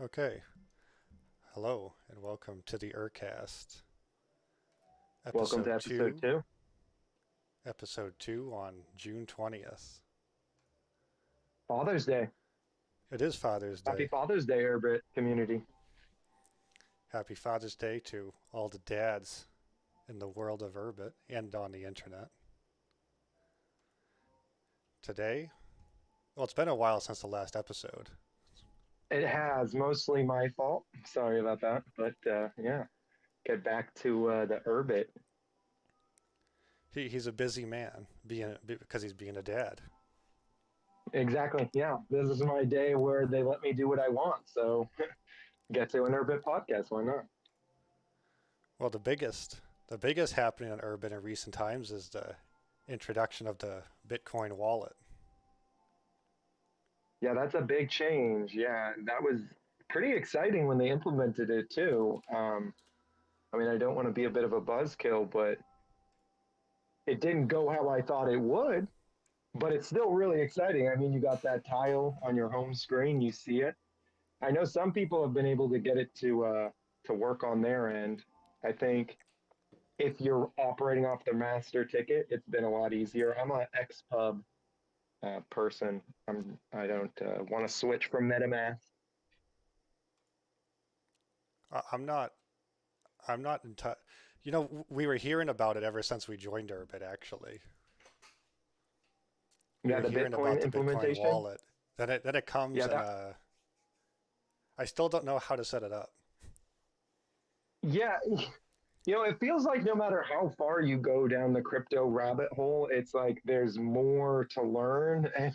Okay. Hello and welcome to the UrCast. Welcome to Episode episode 2, two. episode 2 on June 20th. Father's Day. It is Father's Happy Day. Father's Day, Urbit community. Happy Father's Day to all the dads in the world of Urbit and on the internet. Today, well, it's been a while since the last episode. It has mostly my fault. Sorry about that. But yeah, get back to the Urbit. He's a busy man because he's being a dad. Exactly. Yeah. This is my day where they let me do what I want. So get to an Urbit podcast. Why not? Well, the biggest happening on Urbit in recent times is the introduction of the Bitcoin wallet. Yeah, that's a big change. Yeah, that was pretty exciting when they implemented it too. I mean, I don't want to be a bit of a buzzkill, but it didn't go how I thought it would. But it's still really exciting. I mean, you got that tile on your home screen, you see it. I know some people have been able to get it to work on their end. I think if you're operating off the master ticket, it's been a lot easier. I'm an XPub person. I don't want to switch from MetaMask. I'm not I'm not in touch. We were hearing about it ever since we joined Urbit, actually. We Yeah, were the hearing about Bitcoin the Bitcoin implementation. wallet. Then it comes Yeah, and that I still don't know how to set it up. yeah, it feels like no matter how far you go down the crypto rabbit hole, it's like there's more to learn. And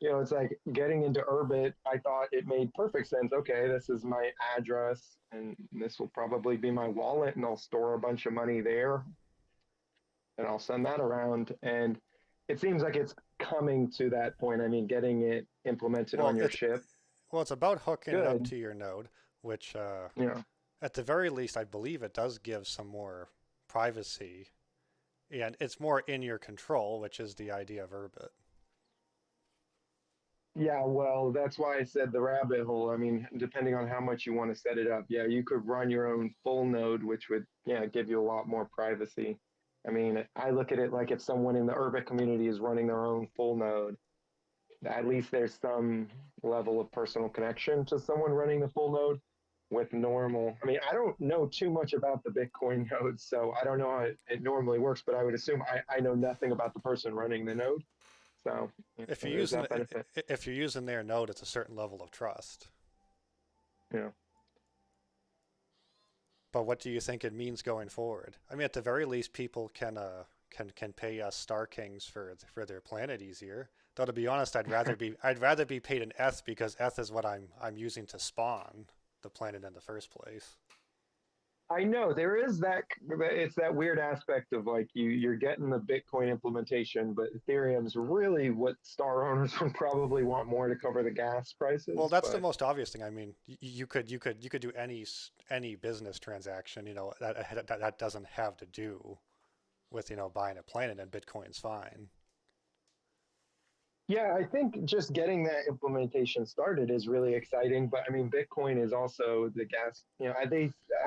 it's like getting into Urbit, I thought it made perfect sense. Okay, this is my address, and this will probably be my wallet, and I'll store a bunch of money there, and I'll send that around. And it seems like it's coming to that point. I mean, getting it implemented Well, on your it's ship, well, it's about hooking it up good. to your node, which You know, at the very least, I believe it does give some more privacy, and it's more in your control, which is the idea of Urbit. yeah, well, that's why I said the rabbit hole. I mean, depending on how much you want to set it up, yeah, you could run your own full node, which would, yeah, give you a lot more privacy. I mean, I look at it like if someone in the Urbit community is running their own full node, at least there's some level of personal connection to someone running the full node with normal. I mean, I don't know too much about the Bitcoin nodes, so I don't know how it normally works, but I would assume I know nothing about the person running the node. So If you're there's using that benefit. if you're using their node, it's a certain level of trust. Yeah. But what do you think it means going forward? I mean, at the very least, people can pay us Star Kings for their planet easier. Though to be honest, I'd rather be paid an ETH because ETH is what I'm using to spawn the planet in the first place. I know there is that. It's that weird aspect of like you're getting the Bitcoin implementation, but Ethereum's really what star owners would probably want more to cover the gas Well, prices. that's the But most obvious thing. I mean, you could do any business transaction, that doesn't have to do with buying a planet, and Bitcoin's fine. yeah, I think just getting that implementation started is really exciting. But I mean, Bitcoin is also the gas.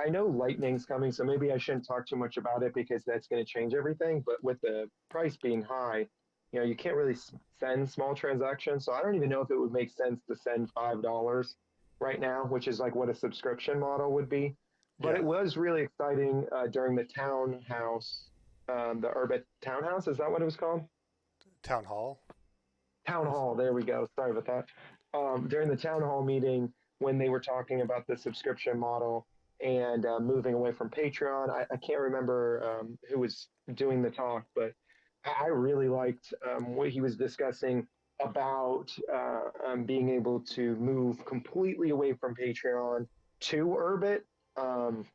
I know Lightning's coming, so maybe I shouldn't talk too much about it because that's going to change everything. But with the price being high, you can't really send small transactions. So I don't even know if it would make sense to send $5 right now, which is like what a subscription model would be. But it Yeah, was really exciting during the townhouse, the Urbit townhouse. Is that what it was called? town hall. Town hall. There we go. Sorry about that. During the town hall meeting, when they were talking about the subscription model and moving away from Patreon, I can't remember who was doing the talk, but I really liked what he was discussing about being able to move completely away from Patreon to Urbit. Um,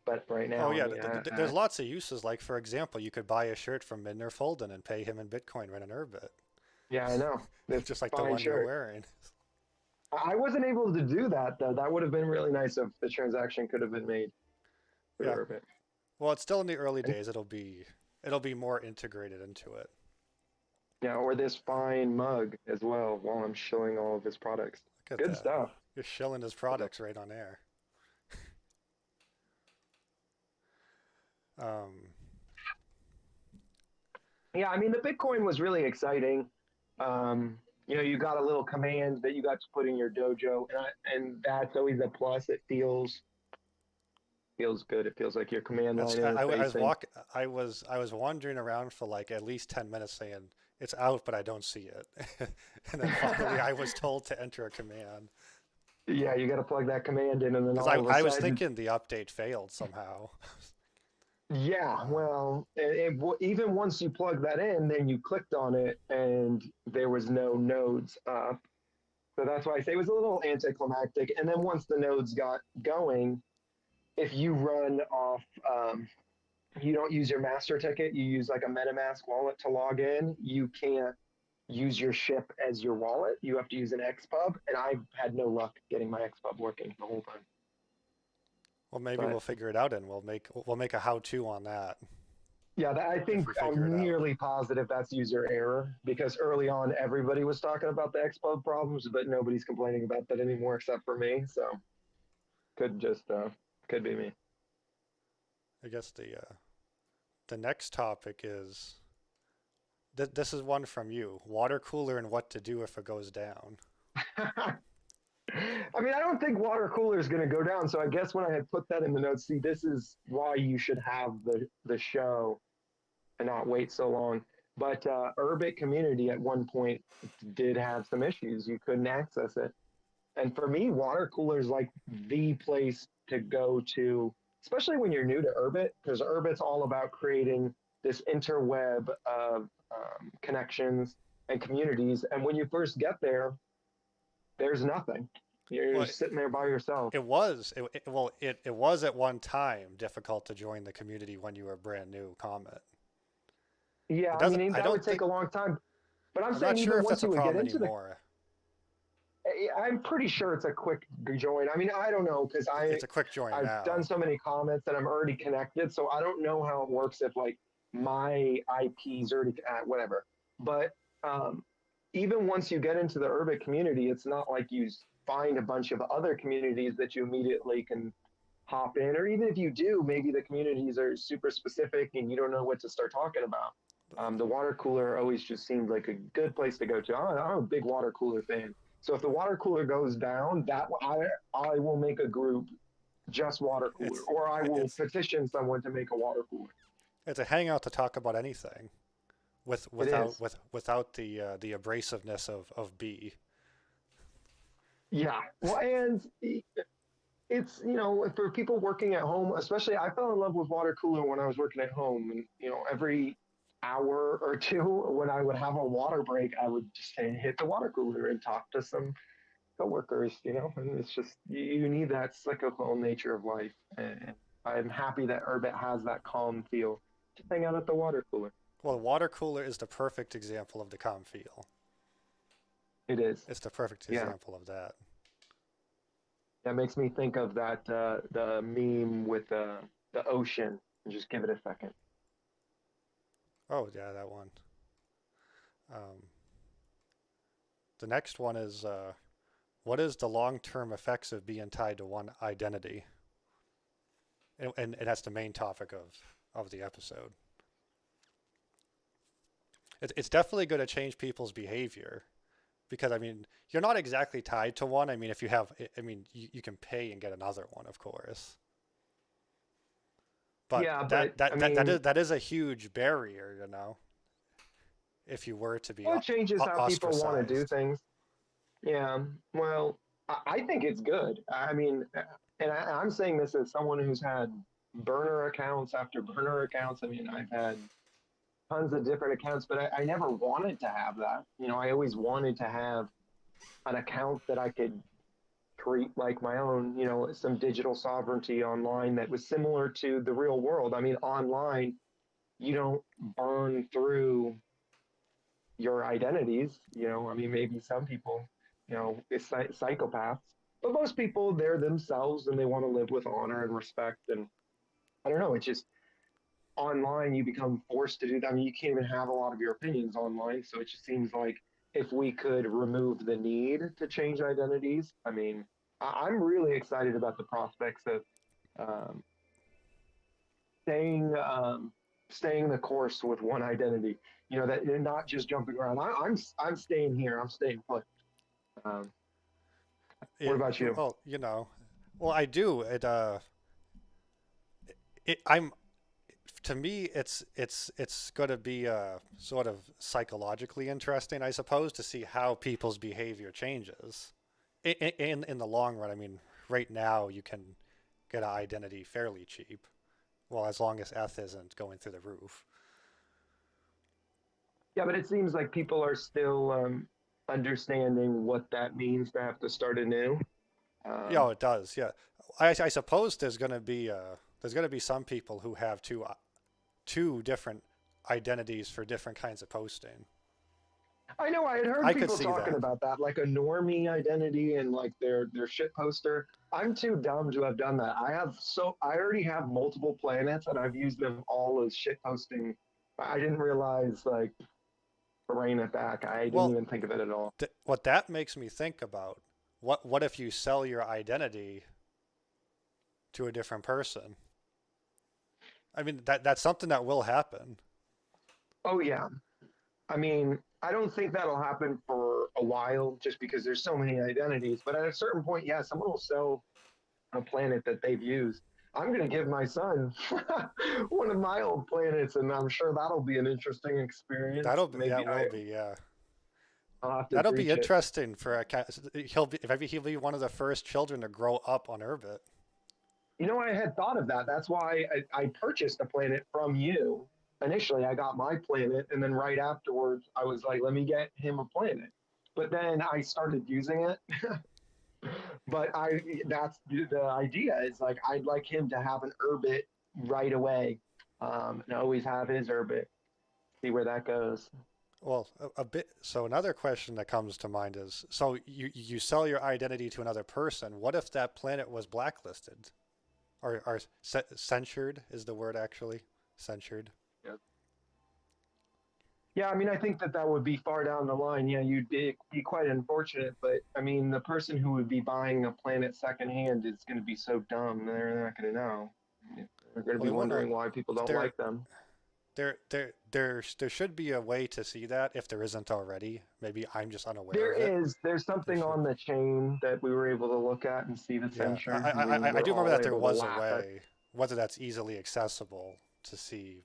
but right Oh now, I yeah, mean, there's lots of uses. Like for example, you could buy a shirt from Midner Folden and pay him in Bitcoin rent an Urbit, yeah, I know. This just like the fine one you're shirt. wearing. I wasn't able to do that though. That would have been really nice if the transaction could have been made Yeah. through Urbit. Well, it's still in the early And days. It'll be more integrated into it. yeah, or this fine mug as well while I'm shilling all of his products. Look at Good that. stuff. You're shilling his products right on air. Um, Yeah, I mean, the Bitcoin was really exciting. You got a little command that you got to put in your dojo, and that's always a plus. It feels good. It feels like your command line I was interfacing. I was wandering around for like at least 10 minutes saying it's out, but I don't see it, and then finally I was told to enter a command Yeah, you got to plug that command in, and then because all of a I was sudden, thinking the update failed somehow. yeah. Um, Well, even once you plug that in, then you clicked on it, and there was no nodes up. So that's why I say it was a little anticlimactic. And then once the nodes got going, if you run off, you don't use your master ticket, you use like a MetaMask wallet to log in, you can't use your ship as your wallet. You have to use an XPub. And I've had no luck getting my XPub working the whole time. well, maybe But we'll figure it out, and we'll make a how-to on that yeah, I if think we figure it I'm out. nearly positive that's user error because early on everybody was talking about the XPub problems, but nobody's complaining about that anymore except for me. So could just could be me. I guess the next topic is this is one from you: water cooler and what to do if it goes down. I mean, I don't think water cooler is going to go down. So I guess when I had put that in the notes, see, this is why you should have the show and not wait so long. But Urbit community at one point did have some issues. You couldn't access it. And for me, water cooler is like the place to go to, especially when you're new to Urbit, because Urbit's all about creating this interweb of connections and communities. And when you first get there, there's nothing. You're Well, sitting there by yourself. it was at one time difficult to join the community when you were brand new. Comet. Yeah, It I doesn't. mean I that would don't take think. a long time. But I'm I'm not saying sure even if once that's a you would get problem into the, anymore. I'm pretty sure it's a quick join. I mean, I don't know because It's a quick join I've done now. so many comments that I'm already connected, so I don't know how it works if like my IP's already whatever. But um, even once you get into the Urbit community, it's not like you find a bunch of other communities that you immediately can hop in, or even if you do, maybe the communities are super specific and you don't know what to start talking about. The water cooler always just seemed like a good place to go to. I'm a big water cooler fan. So if the water cooler goes down, that I will make a group just water cooler, It's or I will it's petition someone to make a water cooler. it's a hangout to talk about anything It is, without the abrasiveness of B. yeah. Well, and it's for people working at home, especially I fell in love with water cooler when I was working at home, and every hour or two when I would have a water break, I would just hit the water cooler and talk to some coworkers, and it's just you need that cyclical nature of life, and I'm happy that Urbit has that calm feel. Just hang out at the water cooler. Well, water cooler is the perfect example of the calm feel. It is, It's the perfect yeah. example of that. That makes me think of that the meme with the ocean. Just give it a second. Oh yeah, that one. Um, the next one is what is the long-term effects of being tied to one identity? And that's the main topic of the episode. It's definitely going to change people's behavior because I mean you're not exactly tied to one. I mean if you have, I mean you can pay and get another one, of course. But Yeah, but I mean, that is a huge barrier, you know, if you were to be well, it changes how people want to do ostracized. things. Yeah, well, I think it's good. I mean, and I'm saying this as someone who's had burner accounts after burner accounts. I mean, I've had tons of different accounts, but I never wanted to have that. I always wanted to have an account that I could treat like my own, some digital sovereignty online that was similar to the real world. I mean, online, you don't burn through your identities. I mean, maybe some people, it's psychopaths, but most people, they're themselves and they want to live with honor and respect. And I don't know, it's just online, you become forced to do that. I mean, you can't even have a lot of your opinions online. So it just seems like if we could remove the need to change identities, I mean, I'm really excited about the prospects of um, staying staying the course with one identity. You know that you're not just jumping around. I'm staying here. I'm staying put. Um, what It, about you? well, well, I do. I'm to me, it's going to be sort of psychologically interesting, I suppose, to see how people's behavior changes in the long run. I mean, right now you can get an identity fairly cheap, well, as long as eth isn't going through the roof. Yeah, but it seems like people are still understanding what that means to have to start anew. Yeah, Um, it does. Yeah, I suppose there's going to be some people who have two different identities for different kinds of posting. I know I had heard I could people see talking that. about that, like a normie identity and like their shit poster. I'm too dumb to have done that. I already have multiple planets and I've used them all as shit posting. I didn't realize like bringing it back. I didn't Well, even think of it at all. what that makes me think about, what if you sell your identity to a different person? I mean, that's something that will happen. Oh yeah. I mean, I don't think that'll happen for a while just because there's so many identities. But at a certain point, yeah, someone will sell a planet that they've used. I'm going to give my son one of my old planets, and I'm sure that'll be an interesting experience. That Maybe will be, yeah. I'll have to That'll be breach it. interesting for a cat. He'll be one of the first children to grow up on Urbit. You know, I had thought of that. That's why I purchased a planet from you. Initially, I got my planet, and then right afterwards, I was like, let me get him a planet. But then I started using it. But that's the idea is like, I'd like him to have an Urbit right away and always have his Urbit, see where that goes. Well, a bit. So another question that comes to mind is: so you sell your identity to another person. What if that planet was blacklisted, or censured? Is the word actually censured? Yeah. Yeah, I mean, I think that that would be far down the line. Yeah, you'd be quite unfortunate, but I mean, the person who would be buying a planet secondhand is going to be so dumb, they're not going to know. They're going to Well, be they won't. Well, wondering why people don't there, like them. there should be a way to see that if there isn't already. Maybe I'm just unaware There of it. is, there's There something should. on the chain that we were able to look at and see the Yeah, censure, and I we're do remember all that there able to was a laugh at. way. Whether that's easily accessible to see,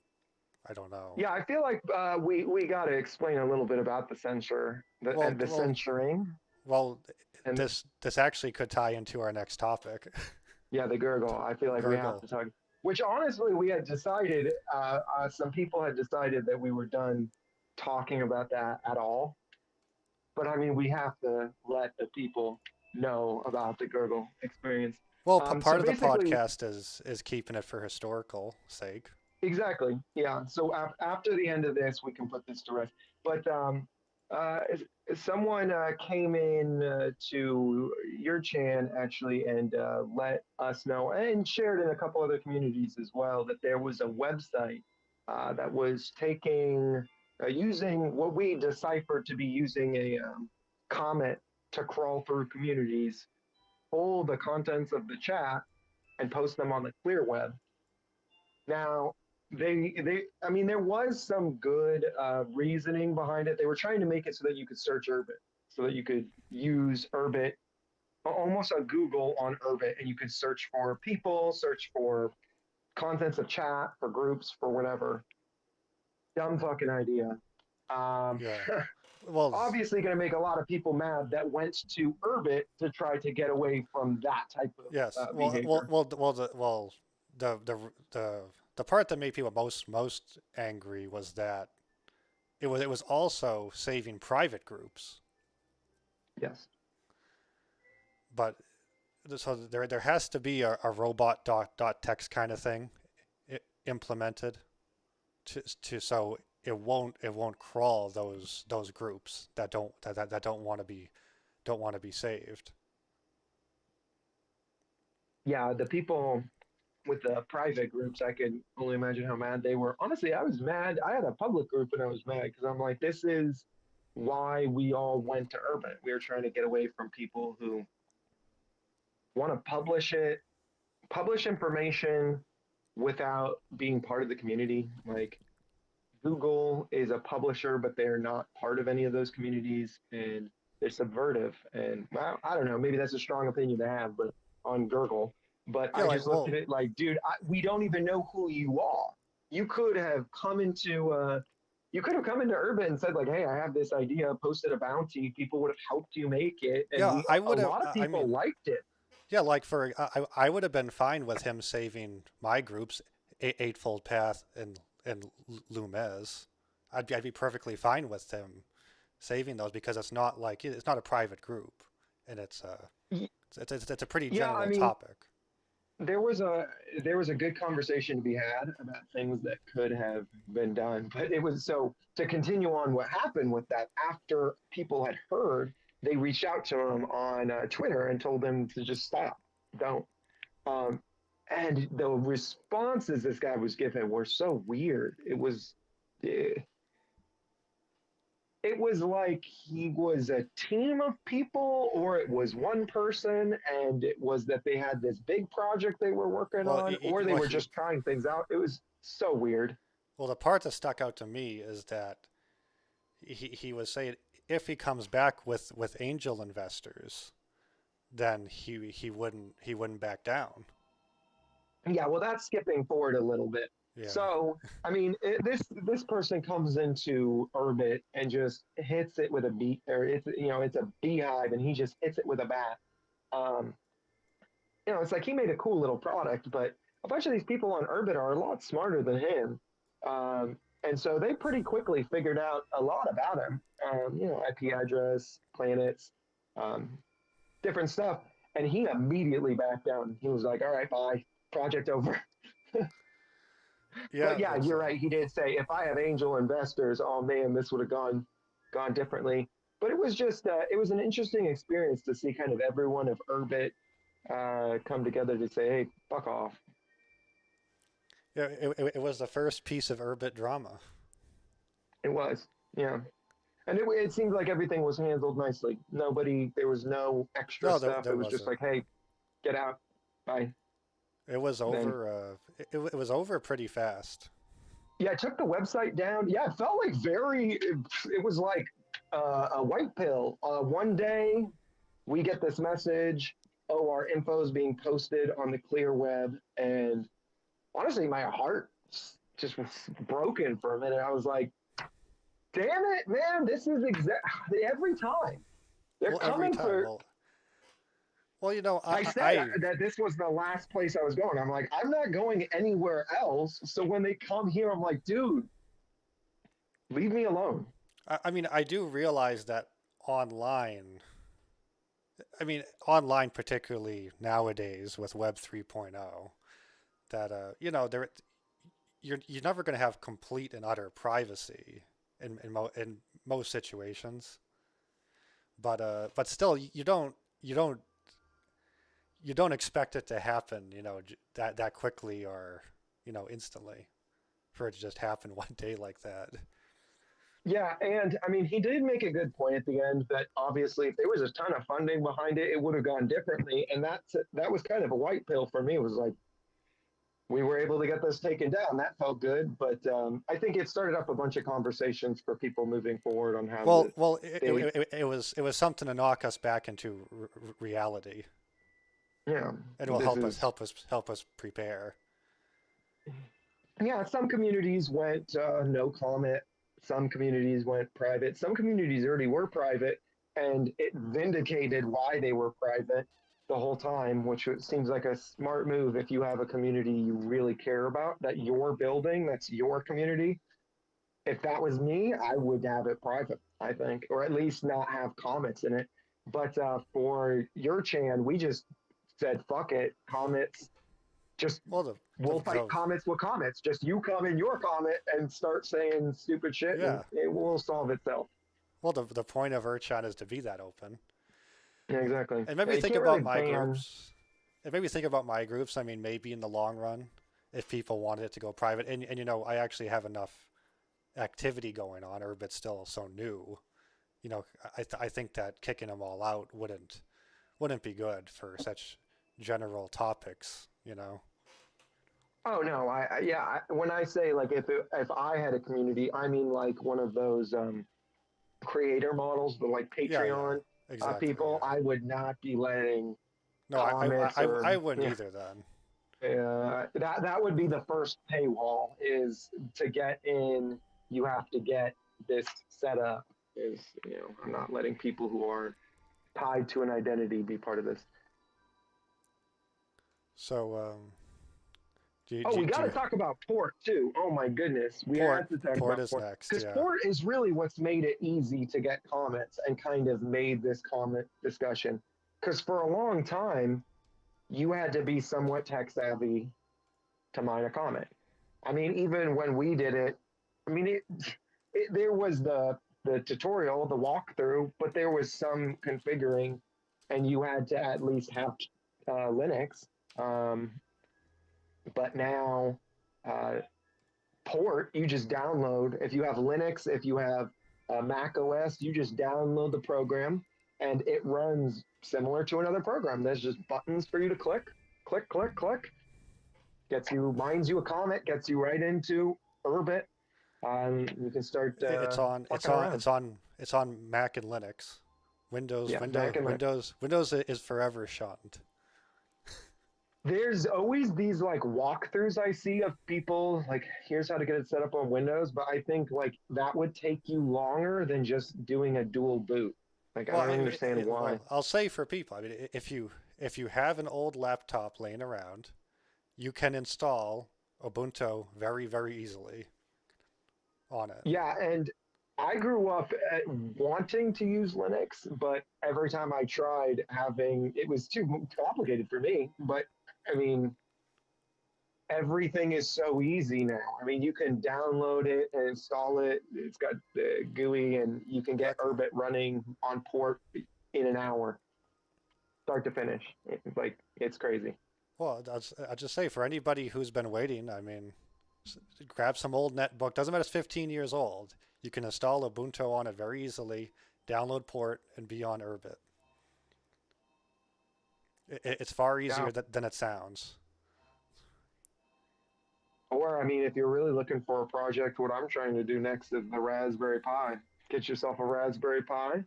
I don't know. Yeah, I feel like we got to explain a little bit about the censure, Well, the well, censoring, well. and This actually could tie into our next topic. yeah, the gurgle. I feel like we have Gurgle. to talk. Which honestly, we had decided. Some people had decided that we were done talking about that at all. But I mean, we have to let the people know about the gurgle experience. Well, So part of the basically, podcast is keeping it for historical sake. exactly, yeah. So after the end of this, we can put this to rest. But uh, someone came in to your chan actually and let us know and shared in a couple other communities as well that there was a website that was taking using what we deciphered to be using a comet to crawl through communities, pull the contents of the chat, and post them on the clear web. Now, I mean, there was some good reasoning behind it. They were trying to make it so that you could search Urbit, so that you could use Urbit, almost a Google on Urbit, and you could search for people, search for contents of chat, for groups, for whatever. Dumb fucking idea. Um, Yeah. Well, obviously, going to make a lot of people mad that went to Urbit to try to get away from that type of yes. behavior. The the part that made people most angry was that it was also saving private groups, Yes. but so there has to be a robot dot text kind of thing implemented to so it won't crawl those groups that don't want to be saved. Yeah, the people with the private groups, I could only imagine how mad they were. Honestly, I was mad. I had a public group and I was mad because I'm like, this is why we all went to Urban. We were trying to get away from people who want to publish information without being part of the community. Like Google is a publisher, but they're not part of any of those communities, and they're subvertive. And I don't know, maybe that's a strong opinion to have, but on Gurgle. But Yeah, I like just looked at well, it like, dude, we don't even know who you are. You could have come into you could have come into Urbit and said like, hey, I have this idea, posted a bounty, people would have helped you make it, and yeah, we I a would have. lot of I people mean, liked it. yeah, like for I would have been fine with him saving my group's eightfold path and Lumez. I'd be perfectly fine with him saving those because it's not like it's not a private group, and it's a pretty Yeah, I general mean, topic. there was a good conversation to be had about things that could have been done, but it was so to continue on what happened with that after people had heard, they reached out to him on Twitter and told him to just stop, don't. um, and the responses this guy was given were so weird. Eh, it was like he was a team of people or it was one person, and it was that they had this big project they were working Well, on, or they were just trying things out. It was so weird. well, the part that stuck out to me is that he was saying if he comes back with angel investors, then he wouldn't back down. Yeah, well, that's skipping forward a little bit. Yeah. So I mean, this person comes into Urbit and just hits it with a beat, or it's a beehive, and he just hits it with a bat. um, it's like he made a cool little product, but a bunch of these people on Urbit are a lot smarter than him. And so they pretty quickly figured out a lot about him, IP address, planets, um, different stuff. And he immediately backed down. He was like, all right, bye, project over. Yeah, But yeah, it's you're right. He did say, if I have angel investors, oh man, this would have gone differently. But it was an interesting experience to see kind of everyone of Urbit come together to say, hey, fuck off. yeah, it was the first piece of Urbit drama. It was, yeah. And it seemed like everything was handled nicely. There was no extra No, stuff. there It was just wasn't. like, hey, get out, bye. It was Then, over. It was over pretty fast. yeah, I took the website down. Yeah, it felt like it was like a white pill. One day we get this message, oh, our info is being posted on the clear web. And honestly, my heart just was broken for a minute. I was like, damn it, man, this is every time. They're Well, every coming time. for. Well, I said that this was the last place I was going. I'm like, I'm not going anywhere else. So when they come here, I'm like, dude, leave me alone. I mean, I do realize that online. I mean, online, particularly nowadays with Web 3.0, that there you're never going to have complete and utter privacy in most situations. But still, you don't expect it to happen, that quickly or instantly, for it to just happen one day like that. Yeah, and I mean, he did make a good point at the end that obviously, if there was a ton of funding behind it, it would have gone differently. And that was kind of a white pill for me. It was like we were able to get this taken down. That felt good, but I think it started up a bunch of conversations for people moving forward on how Well, they, it was something to knock us back into reality, yeah, and it will this is help us prepare. yeah. Some communities went no comment. Some communities went private. Some communities already were private, and it vindicated why they were private the whole time, which seems like a smart move if you have a community you really care about that you're building. That's your community. If that was me, I would have it private, I think, or at least not have comments in it. But for UrChan, we just said, fuck it, comments, just Well, we'll fight comments with comments. Just you come in your comment and start saying stupid shit, and yeah. it will solve itself. Well, the point of UrChan is to be that open. Yeah, exactly. And Yeah, maybe you think can't really about my ban. groups. And maybe think about my groups. I mean, maybe in the long run, if people wanted it to go private, and I actually have enough activity going on, or but still so new. I think that kicking them all out wouldn't be good for general topics, you know. Oh no, when I say like if I had a community, I mean like one of those creator models, the like Yeah, yeah, Patreon exactly. people. Yeah. I would not be letting No, comments or I wouldn't yeah, either then. that would be the first paywall is to get in. You have to get this set up. Is I'm not letting people who aren't tied to an identity be part of this. So, Oh, we do got to you, talk about port too. Oh my goodness, we have to talk port about is port next. because Yeah. port is really what's made it easy to get comments and kind of made this comment discussion. Because for a long time, you had to be somewhat tech savvy to mine a comment. I mean, even when we did it, I mean, there was the tutorial, the walkthrough, but there was some configuring, and you had to at least have Linux. Um, but now, uh, port, you just download. If you have Linux, if you have Mac OS, you just download the program, and it runs similar to another program. There's just buttons for you to click, click, click, click. Mines you a comment, gets you right into Urbit. You can start fucking around. It's on Mac and Linux. Yeah, Mac and Linux. Windows is forever shunned. There's always these like walkthroughs I see of people like, here's how to get it set up on Windows, but I think like that would take you longer than just doing a dual boot. Like I Well, don't understand why. well, I'll say for people, I mean, if you have an old laptop laying around, you can install Ubuntu very easily on it. Yeah, and I grew up wanting to use Linux, but every time I tried it was too complicated for me. But I mean, everything is so easy now. I mean, you can download it and install it. It's got the GUI, and you can get Exactly. Urbit running on port in an hour, start to finish. It's crazy. Well, I'll just say for anybody who's been waiting, I mean, grab some old netbook. Doesn't matter if it's 15 years old. You can install Ubuntu on it very easily, download port, and be on Urbit. It's far Yeah. easier than it sounds. Or I mean, if you're really looking for a project, what I'm trying to do next is the Raspberry Pi. Get yourself a Raspberry Pi.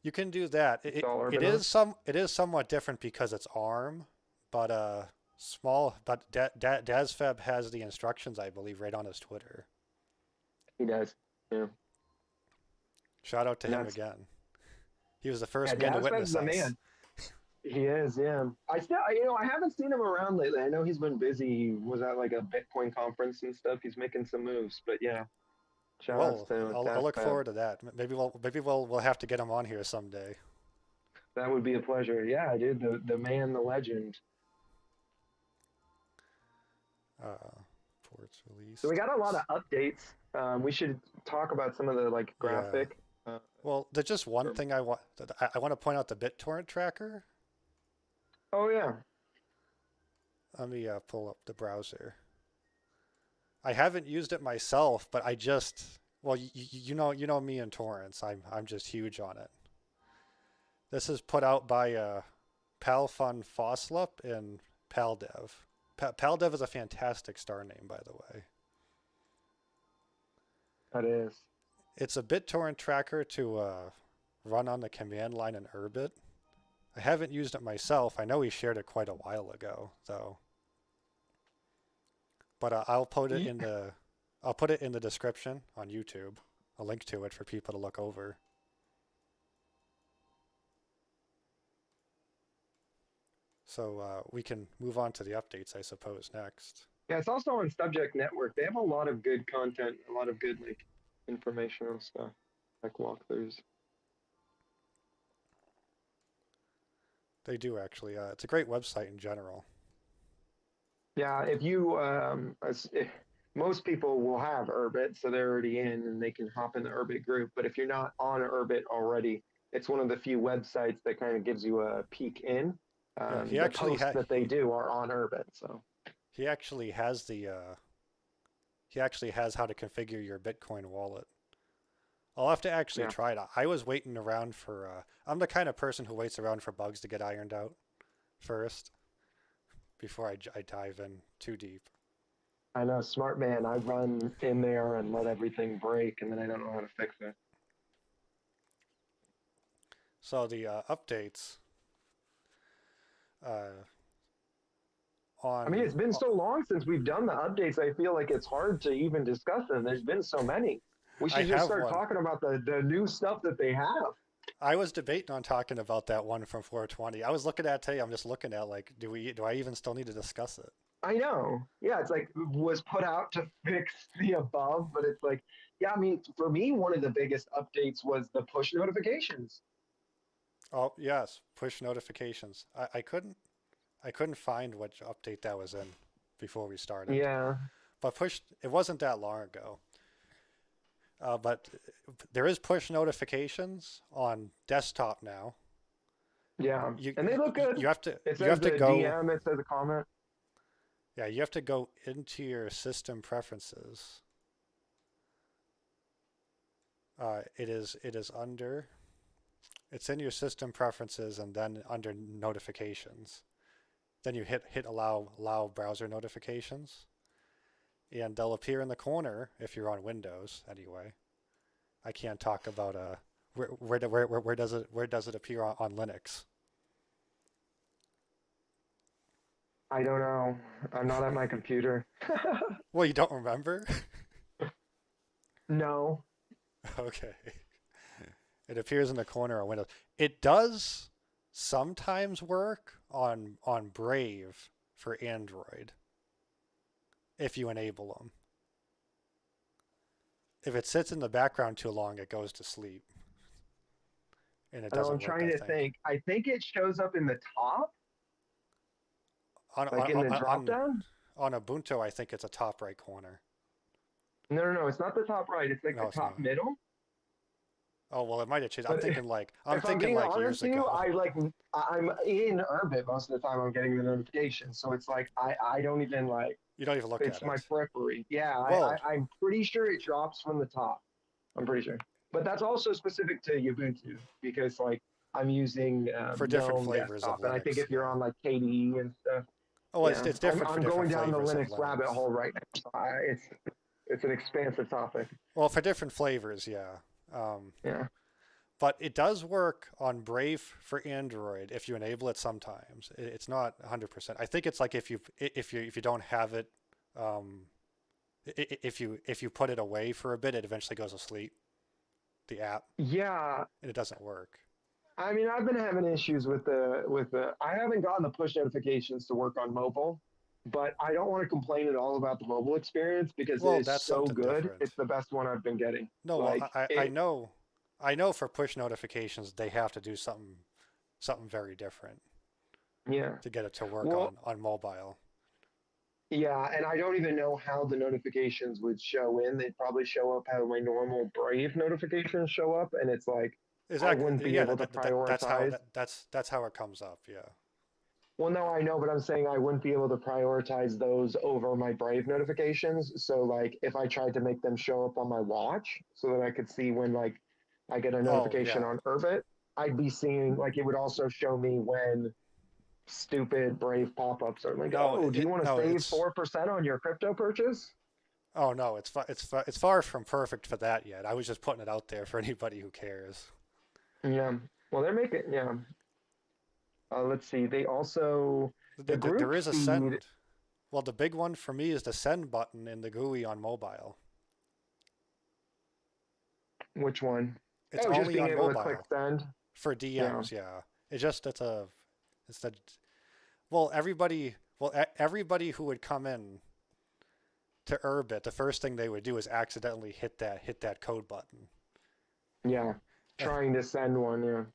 You can do that. Install Urbit on it. It is somewhat different because it's ARM, but small. But Desfeb has the instructions, I believe, right on his Twitter. He does. Yeah. Shout out to him That's again. He was the first yeah, man to Dazfeb's witness the us. man. He is, yeah. I haven't seen him around lately. I know he's been busy. He was at like a Bitcoin conference and stuff. He's making some moves, but yeah, shout outs Well, to I'll look Dazfeb. forward to that. Maybe we'll have to get him on here someday. That would be a pleasure. Yeah, dude, the man, the legend. Ports So we released. got a lot of updates. We should talk about some of the like Yeah. graphic. Uh, Well, there's just one thing I want. I want to point out the BitTorrent tracker. oh yeah, Let me pull up the browser. I haven't used it myself, but I just well, you know me and torrents. I'm just huge on it. This is put out by Palfun Foslup and Paldev. Paldev is a fantastic star name, by the way. that is. It's a BitTorrent tracker to run on the command line in Urbit. I haven't used it myself. I know he shared it quite a while ago, though. But I'll put it in the description on YouTube. A link to it for people to look over. So we can move on to the updates, I suppose, next. Yeah, it's also on Subject Network. They have a lot of good content, a lot of good like informational stuff, like walkthroughs. They do actually. It's a great website in general. Yeah, if you most people will have Urbit, so they're already in and they can hop in the Urbit group. But if you're not on Urbit already, it's one of the few websites that kind of gives you a peek in. Yeah, The posts that they do are on Urbit, so he actually has he actually has how to configure your Bitcoin wallet. I'll have to actually yeah. try it. I was waiting around for. I'm the kind of person who waits around for bugs to get ironed out first. before I dive in too deep. I know, smart man. I run in there and let everything break, and then I don't know how to fix it. So the updates uh, I mean, on it's been so long since we've done the updates. I feel like it's hard to even discuss them. There's been so many. We I should just have start one. talking about the new stuff that they have. I was debating on talking about that one from 420. I was looking at it today. I'm just looking at like, do I even still need to discuss it? I know. Yeah, it's like was put out to fix the above, but it's like, yeah, I mean, for me, one of the biggest updates was the push notifications. Oh yes, push notifications. I couldn't find which update that was in before we started. Yeah, But push it wasn't that long ago. But there is push notifications on desktop now. yeah, You and they look good. you have to It you says have to the go DM. It says a comment. yeah, you have to go into your system preferences. It is under it's in your system preferences and then under notifications. Then you hit allow browser notifications, and they'll appear in the corner if you're on Windows anyway. I can't talk about where does it appear on Linux? I don't know. I'm not at my computer. Well, you don't remember? No. Okay. It appears in the corner on Windows. It does sometimes work on Brave for Android if you enable them. If it sits in the background too long, it goes to sleep, and it I know. I'm doesn't work, trying I to think. think. I think it shows up in the top, On like in the drop down. on Ubuntu, I think it's a top right corner. No, no, no. It's not the top right. It's like No, the it's not. top middle. Oh well, it might have changed. But I'm if I'm thinking being like honest years with you, ago. I'm in Urbit most of the time. I'm getting the notifications, so it's like I don't even like You don't even look it's at my it. periphery. Yeah, Well, I'm pretty sure it drops from the top. I'm pretty sure, but that's also specific to Ubuntu because like I'm using for different GNOME flavors of desktop, and I think Linux, if you're yeah. on like KDE and stuff, Oh, yeah, it's different for I'm different going down the flavors of Linux rabbit Linux. hole right now. So it's an expansive topic. Well, for different flavors, yeah. Um, Yeah. but it does work on Brave for Android if you enable it sometimes. It's not 100%. I think it's like if you don't have it, um, if you put it away for a bit, it eventually goes to sleep. The app, Yeah, and it doesn't work. I mean, I've been having issues with the. I haven't gotten the push notifications to work on mobile, but I don't want to complain at all about the mobile experience because it Well, is that's so something good. different. It's the best one I've been getting. No, well, Like I it, know, I know for push notifications they have to do something very different yeah. to get it to work Well, on mobile. yeah, and I don't even know how the notifications would show in. They'd probably show up how my normal Brave notifications show up, and it's like I wouldn't Exactly. be Yeah, able to prioritize. that's how it comes up. Yeah. Well, no, I know, but I'm saying I wouldn't be able to prioritize those over my Brave notifications. So, like, if I tried to make them show up on my watch so that I could see when, like, I get a Oh, notification yeah. on Urbit, I'd be seeing, like, it would also show me when stupid Brave pop ups are like, No, oh, do you want to no, save it's 4% on your crypto purchase? oh no, it's far from perfect for that yet. I was just putting it out there for anybody who cares. Yeah. Well, they're making, yeah. Let's see. They also, the There group is a feed, send. Well, the big one for me is the send button in the GUI on mobile. which one? It's Oh, just only being on able to click mobile send. for Yeah. DMs. Yeah, it's the everybody who would come in to Urbit, the first thing they would do is accidentally hit that code button. Yeah. Uh, Trying to send one. Yeah.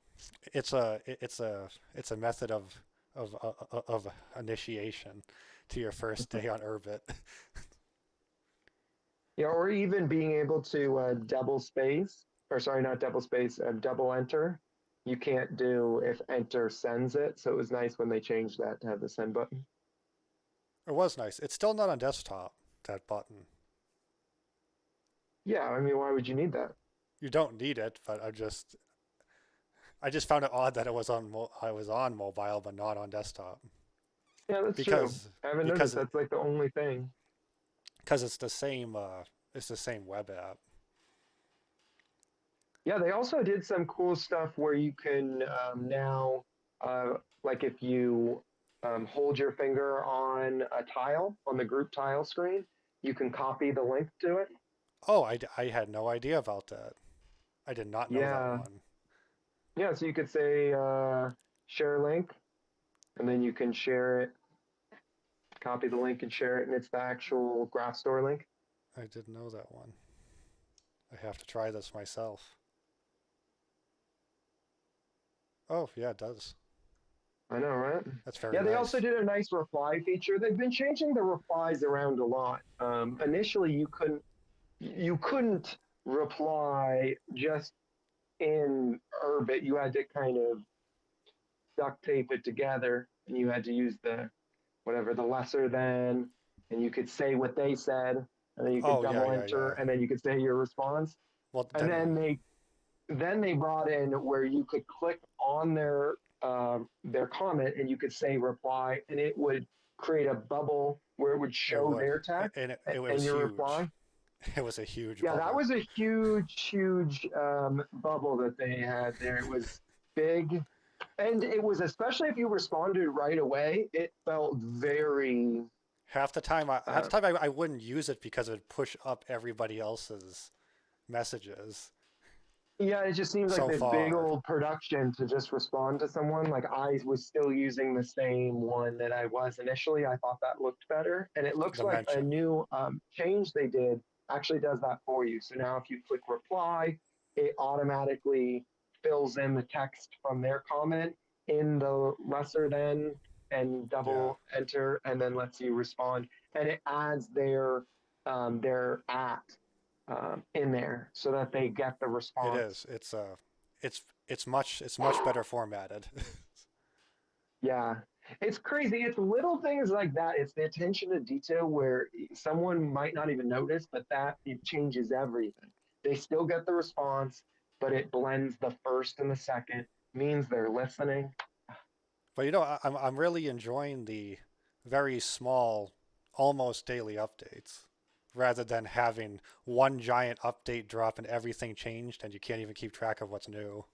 it's a method of initiation to your first day on Urbit. Yeah, or even being able to double space, or sorry, not double space, double enter. You can't do if enter sends it. So it was nice when they changed that to have the send button. It was nice. It's still not on desktop, that button. Yeah, I mean, why would you need that? You don't need it, but I just found it odd that I was on mobile but not on desktop. Yeah, that's true. because I haven't noticed. because That's like the only thing. because it's the same web app. Yeah, they also did some cool stuff where you can now, like if you hold your finger on a tile on the group tile screen, you can copy the link to it. Oh, I had no idea about that. I did not know that Yeah, one. yeah. So you could say share link, and then you can share it, copy the link and share it, and it's the actual graph store link. I didn't know that one. I have to try this myself. Oh, yeah, it does. I know, right? That's very Yeah, they also nice. did a nice reply feature. They've been changing the replies around a lot. Initially, you couldn't reply just in Urbit. You had to kind of duct tape it together, and you had to use the whatever the lesser than, and you could say what they said, and then you could Oh, yeah, double yeah, enter, yeah. and then you could say your response. Well, And then, then they brought in where you could click on their comment and you could say reply, and it would create a bubble where it would it show would. their text And it and was your huge. reply. It was a huge Yeah, that bubble. was a huge bubble that they had there. It was big, and it was especially if you responded right away. It felt very. Half Uh, the time I wouldn't use it because it would push up everybody else's messages Yeah, it just seems like so this big far. old production to just respond to someone. Like I was still using the same one that I was initially. I thought that looked better. And it looks The like a mention. new change they did actually does that for you. So now if you click reply, it automatically fills in the text from their comment in the lesser than and Yeah, double enter and then lets you respond. And it adds their at in there so that they get the it response. is. It's much better formatted. Yeah, it's crazy. It's little things like that. It's the attention to detail where someone might not even notice, but that it changes everything. They still get the response, but it blends the first and the second, means they're listening. But I'm really enjoying the very small, almost daily updates, rather than having one giant update drop and everything changed and you can't even keep track of what's new.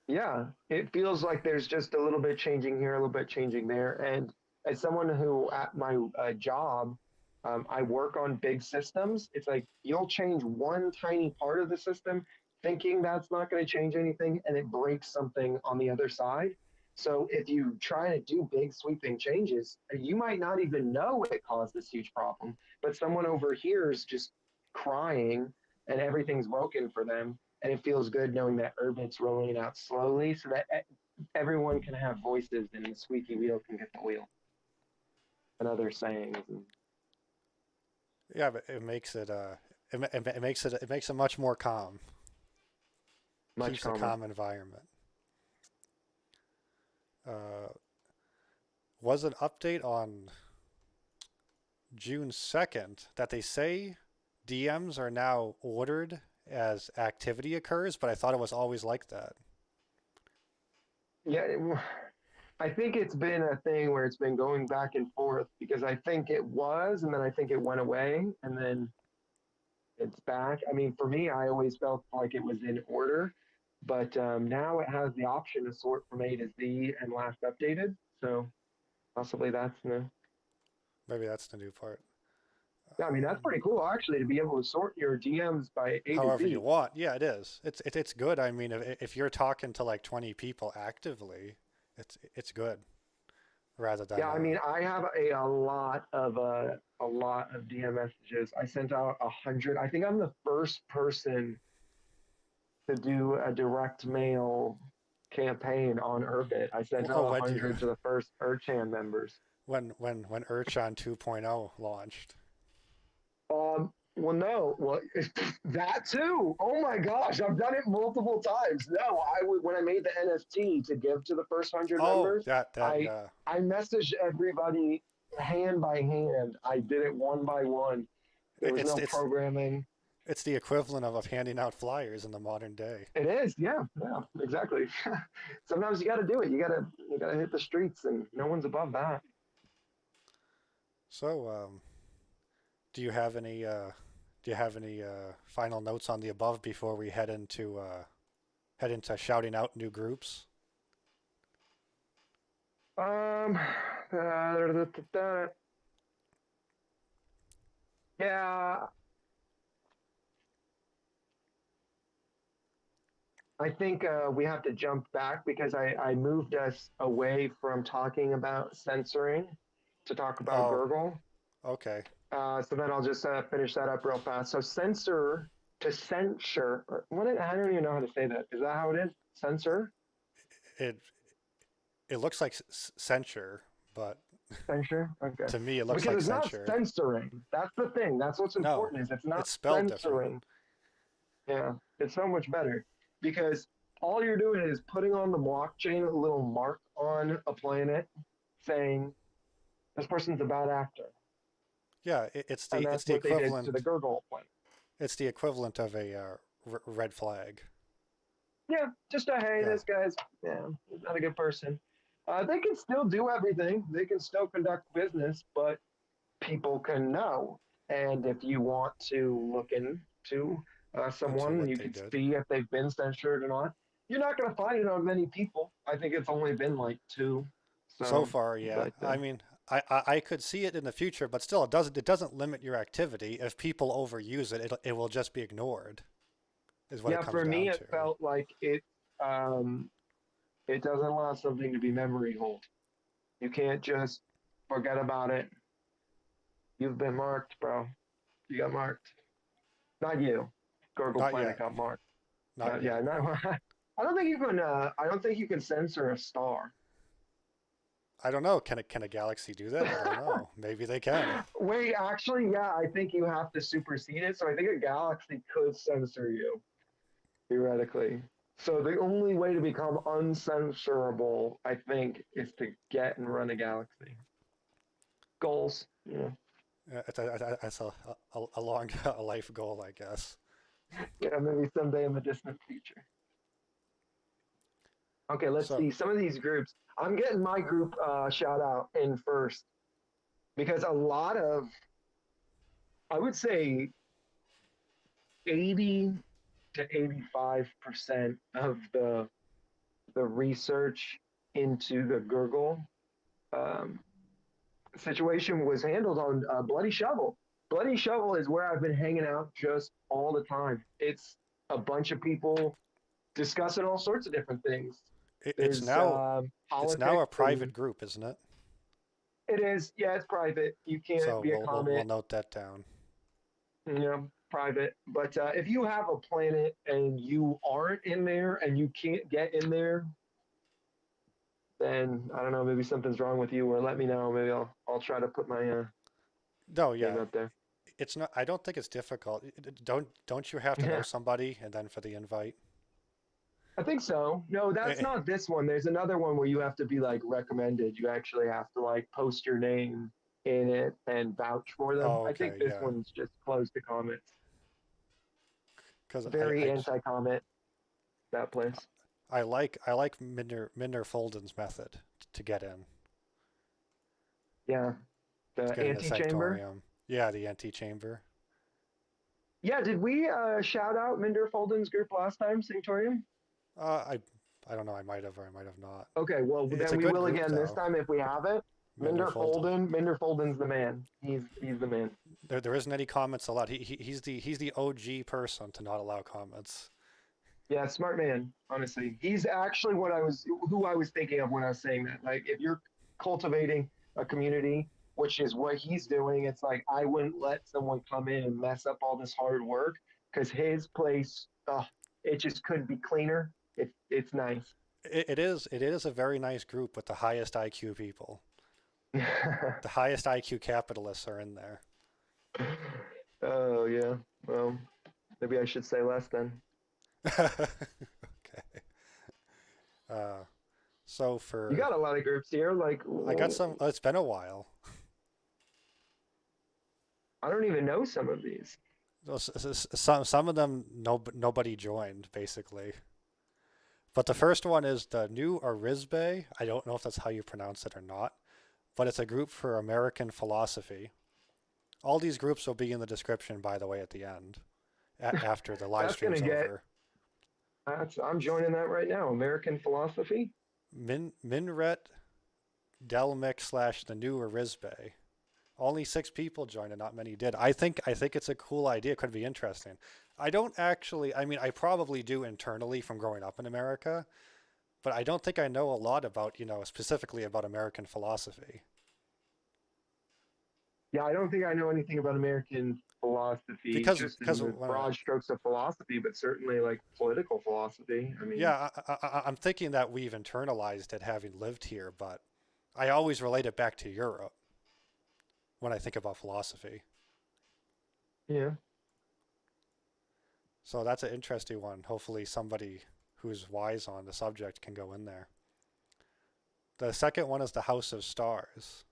Yeah, it feels like there's just a little bit changing here, a little bit changing there. And as someone who at my job, I work on big systems, it's like you'll change one tiny part of the system thinking that's not going to change anything and it breaks something on the other side. So if you try to do big sweeping changes, you might not even know it caused this huge problem, but someone over here is just crying and everything's broken for them, and it feels good knowing that Urbit's rolling it out slowly so that everyone can have voices and the squeaky wheel can get the wheel and other sayings and Yeah, but it makes it makes it much more calm. much Keeps a calmer. calm environment. Uh, was an update on June 2nd that they say DMs are now ordered as activity occurs, but I thought it was always like that. Yeah, I think it's been a thing where it's been going back and forth because I think it was, and then I think it went away, and then it's back. I mean, for me, I always felt like it was in order, but now it has the option to sort from A to Z and last updated. So possibly that's new. Maybe that's the new part. Yeah, I mean that's pretty cool actually to be able to sort your DMs by A to However you Z. want. Yeah, it is. It's good. I mean, if you're talking to like 20 people actively, it's good rather than Yeah, I mean I have a lot of DM messages. I sent out 100. I think I'm the first person to do a direct mail campaign on Urbit. I sent oh, out when you 100 to the first UrChan members. when UrChan 2.0 launched. Well, no, well, that too. Oh my gosh, I've done it multiple times. No, when I made the NFT to give to the first 100 Oh, members, that I yeah. I messaged everybody hand by hand. I did it one by one. There was It's no it's programming. it's the equivalent of handing out flyers in the modern day. It is, yeah, yeah, exactly. Sometimes you got to do it. You got to hit the streets, and no one's above that. So, do you have any final notes on the above before we head into shouting out new groups? Um, yeah, I think we have to jump back because I moved us away from talking about censoring to talk about Oh, Gurgle. okay. So then I'll just finish that up real fast. So censor to censure. I don't even know how to say that. Is that how it is? Censor? It it looks like censure, but Censure? Okay. to me it looks Because like it's not censure. censoring. That's the thing. That's what's No, important is it's not it's spelled different. censoring. Yeah, it's so much better because all you're doing is putting on the blockchain a little mark on a planet saying this person's a bad actor, Yeah, and it's that's the what they did to the equivalent. Gurgle planet. It's the equivalent of a red flag. Yeah, just a hey, Yeah, this guy's he's not a good person. They can still do everything. They can still conduct business, but people can know. And if you want to look into into someone, what you they can did. see if they've been censored or not. You're not going to find it on many people. I think it's only been like two. So So, far, yeah. but I mean, I could see it in the future, but still, it doesn't limit your activity. If people overuse it, it will just be ignored. Is what it yeah, comes for me, down it to. felt like um, it doesn't allow something to be memory hold. You can't just forget about it. You've been marked, bro. You got marked. Not you. Gurgle Not Planet yet. got marked. Not Yeah, yet. no. I don't think you can. I don't think you can censor a star. I don't know. Can a galaxy do that? I don't know. Maybe they can. Wait, actually, yeah, I think you have to supersede it. So I think a galaxy could censor you theoretically. So the only way to become uncensorable, I think, is to get and run a galaxy. Goals, yeah, It's a long a life goal, I guess. yeah, maybe someday in the distant future. Okay, let's So, see some of these groups. I'm getting my group shout out in first because a lot of, I would say, 80 to 85% of the research into the Gurgle um, situation was handled on Bloody Shovel. Bloody Shovel is where I've been hanging out just all the time. It's a bunch of people discussing all sorts of different things. it, it's There's now it's now politics a and private group, isn't it? it is, yeah, it's private. You can't So be a we'll comment, note that down. private. But if you have a planet and you aren't in there and you can't get in there, then I don't know, maybe something's wrong with you, or let me know. Maybe I'll try to put my No, name yeah, up there. it's not. I don't think it's difficult. Don't you have to know Yeah, somebody and then for the invite? I think so. No, that's Eh, not this one. There's another one where you have to be like recommended. You actually have to like post your name in it and vouch for them. oh, I think okay, this yeah. one's just closed to comments. Because Very anti-comment, that place. I like Minder Folden's method to get in Yeah, to the get into anti-chamber. Sanctorium. Yeah, the antechamber. Yeah, did we shout out Minder Folden's group last time, Sanctorium? Uh, I I don't know. I might have or I might have not. Okay, well It's then a we good will group again this though. time if we have it. Minder Folden. Minder Folden's the man. He's the man. There isn't any comments allowed. He's the OG person to not allow comments. Yeah, smart man. Honestly, he's actually who I was thinking of when I was saying that. Like, if you're cultivating a community, which is what he's doing, it's like I wouldn't let someone come in and mess up all this hard work because his place, it just couldn't be cleaner. It's nice. It is a very nice group with the highest IQ people. The highest IQ capitalists are in there. Oh yeah. Well, maybe I should say less then. Okay. Uh, so You for got a lot of groups here. Like, I got some. It's been a while. I don't even know some of these. Some of them nobody joined basically. But the first one is the new-arisbe. I don't know if that's how you pronounce it or not. but it's a group for American philosophy. All these groups will be in the description, by the way, at the end, after the live That's gonna stream's get. over. I'm joining that right now. American philosophy. minryt-dilmec / the-new-arisbe. Only 6 people joined and not many did. I think it's a cool idea. It could be interesting. I don't actually, I mean, I probably do internally from growing up in America, but I don't think I know a lot about, specifically about American philosophy. Yeah, I don't think I know anything about American philosophy, Because, just in because, the broad strokes of philosophy, but certainly like political philosophy. I mean, yeah, I'm thinking that we've internalized it having lived here, but I always relate it back to Europe when I think about philosophy. yeah. So that's an interesting one. Hopefully somebody who's wise on the subject can go in there. The second one is the House of Stars.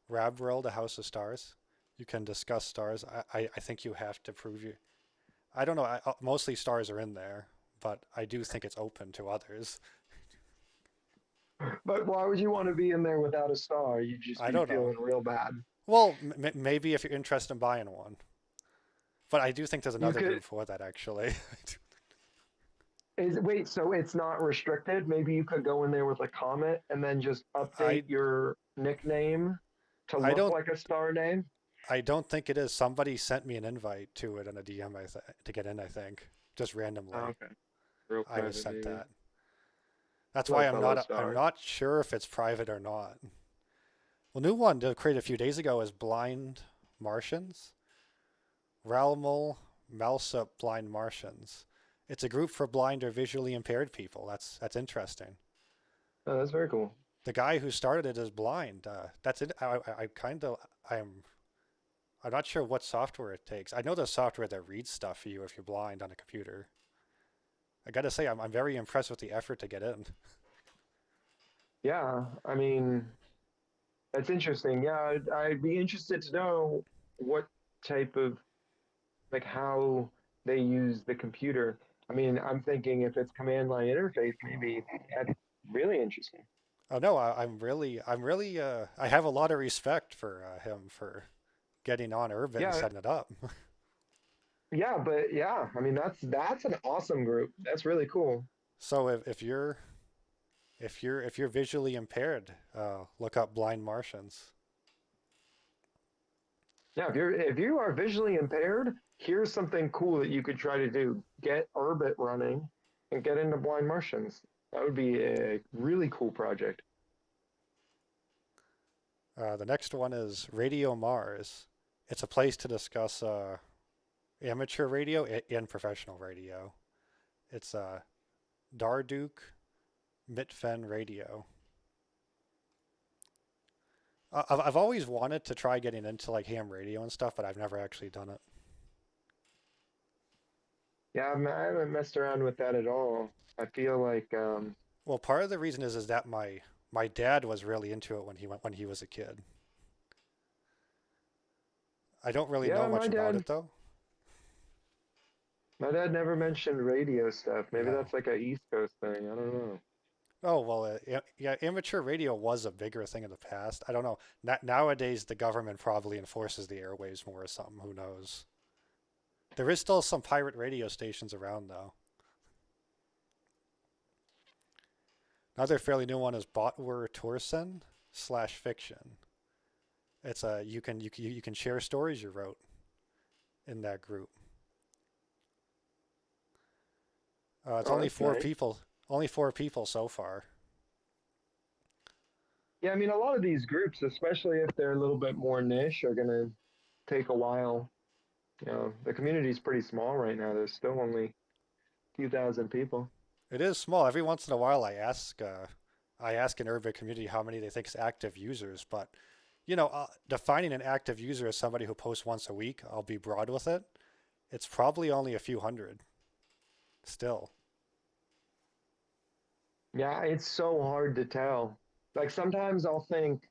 Rabrel, the House of Stars. You can discuss stars. I think you have to prove you. I don't know. Mostly stars are in there, but I do think it's open to others. But why would you want to be in there without a star? You'd just I be don't know. feeling real bad. Well, maybe if you're interested in buying one. But I do think there's You another could group for that actually. wait, so it's not restricted? Maybe you could go in there with a comment and then just I update your nickname to I look don't like a star name. I don't think it is. Somebody sent me an invite to it in a DM to get in, I think, just Oh, randomly. okay, real I was private sent maybe. that. That's Hello, why fellow I'm stars. not sure if it's private or not. Well, new one to create a few days ago is blind-martians. Ralmul-malsup blind-martians. It's a group for blind or visually impaired people. That's interesting. Oh, that's very cool. The guy who started it is blind. That's it. I'm not sure what software it takes. I know there's software that reads stuff for you if you're blind on a computer. I gotta say, I'm very impressed with the effort to get in. Yeah, I mean, that's interesting. Yeah, I'd be interested to know what type of, like, how they use the computer. I mean, I'm thinking if it's command line interface, maybe that's really interesting. Oh no, I have a lot of respect for him for getting on Urbit and Yeah, setting it up. yeah, but yeah, I mean, that's an awesome group. That's really cool. So if you're visually impaired, look up Blind Martians. Yeah, if you are visually impaired, here's something cool that you could try to do. Get Urbit running and get into Blind Martians. That would be a really cool project. The next one is Radio Mars. It's a place to discuss amateur radio and professional radio. It's darduc-mitfen radio. I've always wanted to try getting into like ham radio and stuff, but I've never actually done it. Yeah, I haven't messed around with that at all. I feel like, Well, part of the reason is that my dad was really into it when he was a kid. I don't really know yeah, much about it though. my dad never mentioned radio stuff. Maybe No. that's like a East Coast thing. I don't know. Oh well, yeah. Amateur radio was a bigger thing in the past. I don't know. Nowadays, the government probably enforces the airwaves more or something. Who knows? There is still some pirate radio stations around though. Another fairly new one is botwer-torsen / fiction. It's a you can share stories you wrote in that group. It's Oh, only that's four nice. people. Only 4 people so far. Yeah, I mean, a lot of these groups, especially if they're a little bit more niche, are gonna take a while. You know, the community's pretty small right now. There's still only a few thousand people. It is small. Every once in a while, I ask an Urbit community how many they think is active users, but defining an active user as somebody who posts once a week, I'll be broad with it. It's probably only a few hundred still. Yeah, it's so hard to tell. Like sometimes I'll think,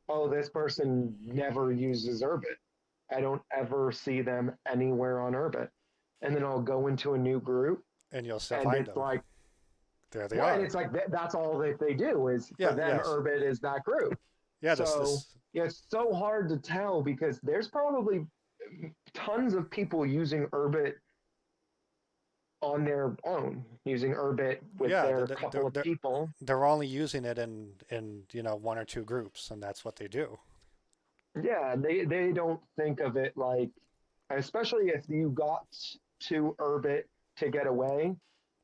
oh, this person never uses Urbit. I don't ever see them anywhere on Urbit. And then I'll go into a new group And you'll still and find it's them. like There they Well, and are. it's like that's all that they do is for Yeah, them. yes. Urbit is that group. Yeah, So yeah, it's so hard to tell because there's probably tons of people using Urbit on their own, using Urbit with yeah, their couple of people. they're only using it in one or two groups, and that's what they do. Yeah, they don't think of it like, especially if you got to Urbit to get away,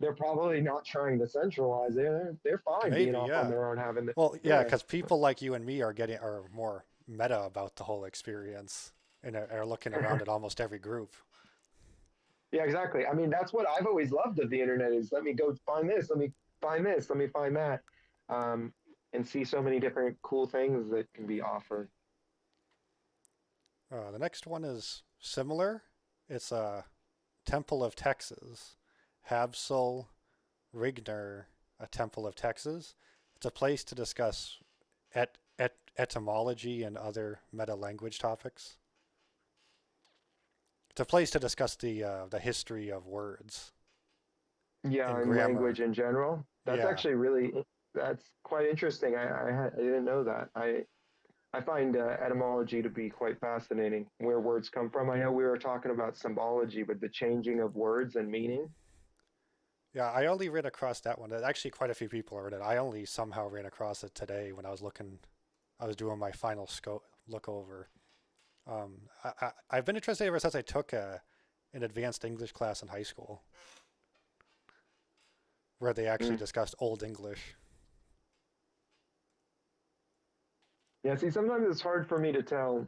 they're probably not trying to centralize it. They're fine being Maybe, off on yeah. their own, having the Well, yeah, yeah. because people like you and me are more meta about the whole experience and are looking around at almost every group. Yeah, exactly. I mean, that's what I've always loved of the internet is let me go find this, let me find this, let me find that, and see so many different cool things that can be offered. The next one is similar. It's a Temple of Texas, habsul-rignyr, a Temple of Texas. It's a place to discuss etymology and other meta language topics. It's a place to discuss the history of words Yeah, and and grammar. language in general. That's Yeah, actually really that's quite interesting. I didn't know that. I find etymology to be quite fascinating, where words come from. I know we were talking about symbology, but the changing of words and meaning. yeah. I only ran across that one. Actually, quite a few people read it. I only somehow ran across it today when I was looking. I was doing my final scope look over. I've been interested ever since I took an advanced English class in high school, where they actually Mm. discussed Old English. Yeah, see, sometimes it's hard for me to tell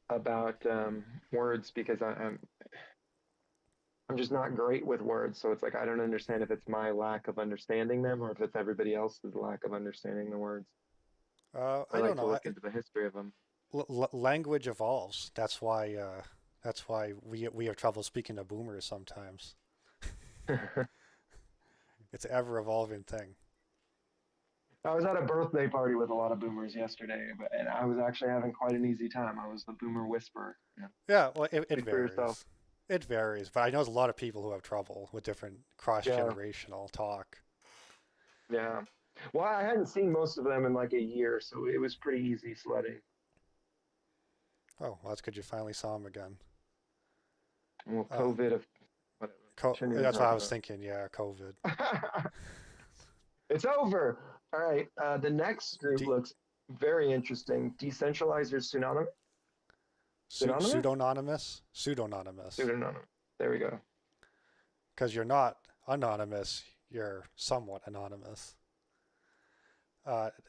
about words because I'm just not great with words. So it's like I don't understand if it's my lack of understanding them or if it's everybody else's lack of understanding the words. I I like don't to know. look into the history of them. Language evolves. That's why we have trouble speaking to boomers sometimes. It's an ever evolving thing. I was at a birthday party with a lot of boomers yesterday, and I was actually having quite an easy time. I was the boomer whisperer. Yeah. Yeah, well, it Speak for yourself. varies. It varies, but I know there's a lot of people who have trouble with different cross Yeah, generational talk. yeah. Well, I hadn't seen most of them in like a year, so it was pretty easy sledding. Oh, well, that's good you finally saw him again. Well, Uh, COVID of whatever. Shouldn't even that's what talk I was about. thinking. Yeah, COVID. It's over. All right. The next group D- looks very interesting. Decentralizers pseudonymous? pseudonymous. Pseudonymous. There we go. Because you're not anonymous, you're somewhat anonymous.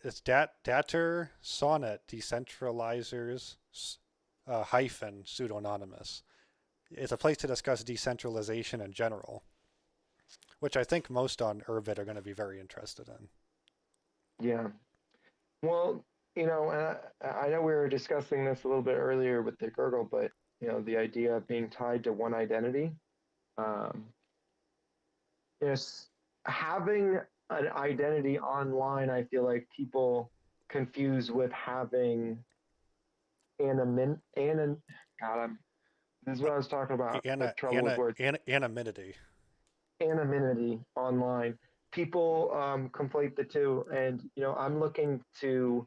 It's datder-sonnet decentralizers hyphen pseudonymous. It's a place to discuss decentralization in general, which I think most on Urbit are going to be very interested in. Yeah. Well, I know we were discussing this a little bit earlier with the gurgle, but the idea of being tied to one identity, um, is having an identity online. I feel like people confuse with having anon. God, this is what I was talking about with trouble with words. Anonymity. Anonymity online. People conflate the two, and I'm looking to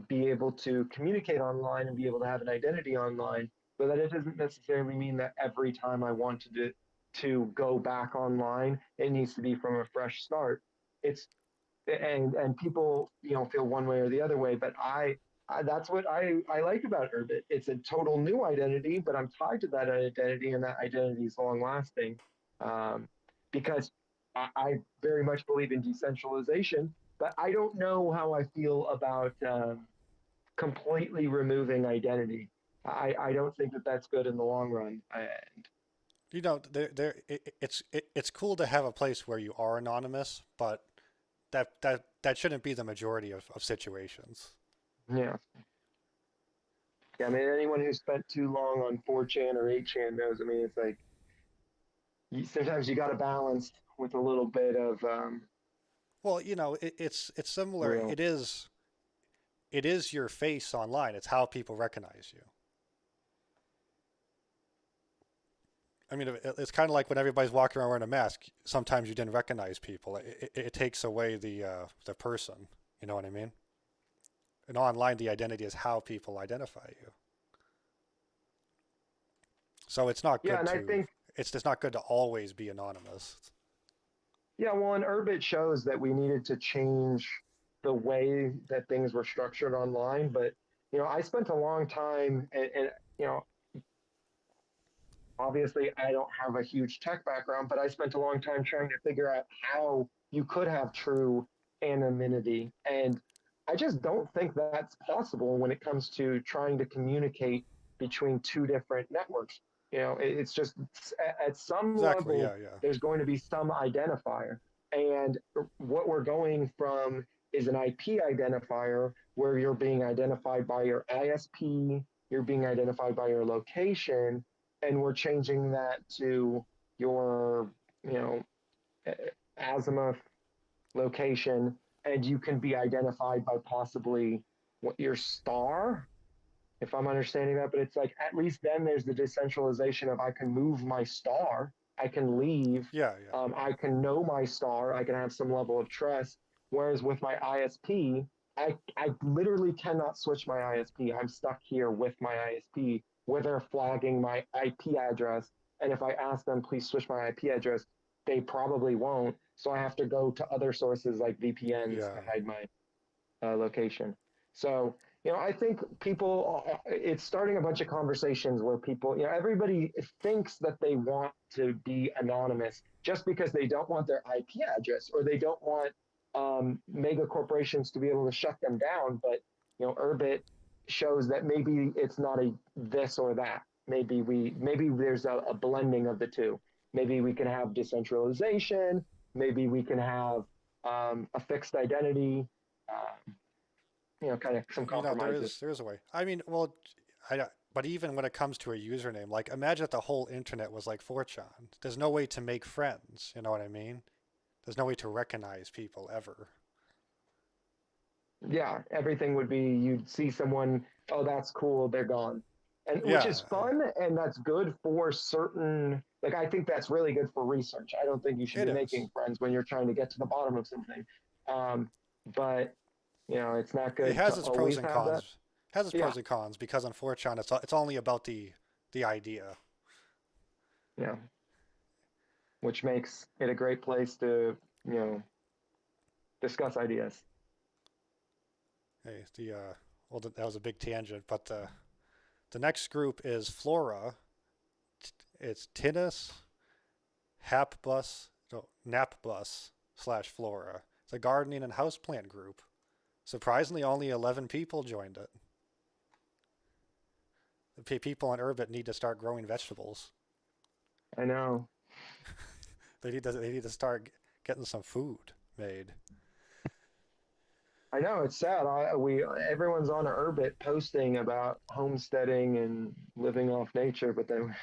be able to communicate online and be able to have an identity online, but that it doesn't necessarily mean that every time I wanted to go back online, it needs to be from a fresh start. It's and people feel one way or the other way, but I that's what I like about Urbit. It's a total new identity, but I'm tied to that identity, and that identity is long lasting, um, because I very much believe in decentralization, but I don't know how I feel about completely removing identity. I don't think that that's good in the long run. It's cool to have a place where you are anonymous, but that shouldn't be the majority of situations. Yeah. Yeah, I mean, anyone who spent too long on 4chan or 8chan knows. I mean, it's like sometimes you got to balance with a little bit of Well, it's similar. real. It is your face online. It's how people recognize you. I mean, it's kind of like when everybody's walking around wearing a mask. Sometimes you didn't recognize people. It takes away the person. You know what I mean? And online, the identity is how people identify you. So it's not Yeah, good and I to. think It's just not good to always be anonymous. yeah, well, and Urbit shows that we needed to change the way that things were structured online. But I spent a long time, and you know, obviously I don't have a huge tech background, but I spent a long time trying to figure out how you could have true anonymity. And I just don't think that's possible when it comes to trying to communicate between two different networks. It's just at some Exactly. level, Yeah. Yeah. there's going to be some identifier. And what we're going from is an IP identifier where you're being identified by your ISP, you're being identified by your location, and we're changing that to your, you know, azimuth location, and you can be identified by possibly what your star, if I'm understanding that. But it's like at least then there's the decentralization of I can move my star, I can leave, Yeah. Yeah. I can know my star, I can have some level of trust. Whereas with my ISP, I literally cannot switch my ISP. I'm stuck here with my ISP where they're flagging my IP address. And if I ask them, please switch my IP address, they probably won't. So I have to go to other sources like VPNs to Yeah. hide my location. So, I think people, it's starting a bunch of conversations where people, everybody thinks that they want to be anonymous just because they don't want their IP address or they don't want mega corporations to be able to shut them down. But, Urbit shows that maybe it's not a this or that. Maybe there's a blending of the two. Maybe we can have decentralization. Maybe we can have a fixed identity. Kind of some There compromises. is a way. I mean, well, but even when it comes to a username, like imagine if the whole internet was like 4chan. There's no way to make friends. You know what I mean? There's no way to recognize people ever. Yeah, everything would be you'd see someone, oh, that's cool, they're gone. And which Yeah. is fun and that's good for certain, like I think that's really good for research. I don't think you should It be is. making friends when you're trying to get to the bottom of something. Um, but it's not It good to has its pros always and have that. cons. Has its Yeah, pros and cons because on 4chan it's only about the idea. yeah. Which makes it a great place to, you know, discuss ideas. Hey, well, that was a big tangent, but the next group is flora. It's tinnus-napbus, no, napbus / flora. It's a gardening and houseplant group. Surprisingly, only 11 people joined it. The people on Urbit need to start growing vegetables. I know. They need to start getting some food made. I know it's sad. Everyone's on Urbit posting about homesteading and living off nature, but then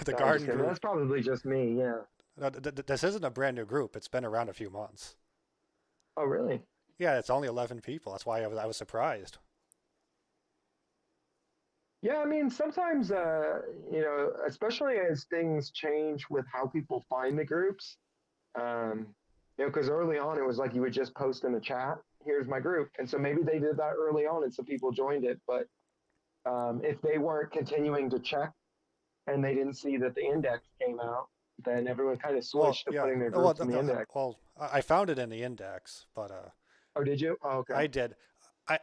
The no, I'm just garden kidding. group. That's probably just me. Yeah. No, this isn't a brand new group. It's been around a few months. Oh, really? Yeah, it's only 11 people. That's why I was surprised. Yeah. I mean, sometimes, especially as things change with how people find the groups, um, because early on it was like you would just post in the chat, "Here's my group," and so maybe they did that early on, and some people joined it. But if they weren't continuing to check and they didn't see that the index came out, then everyone kind of Well, switched to yeah. putting their Well, groups in the index. I found it in the index, but Oh, did you? Oh, okay. I did. I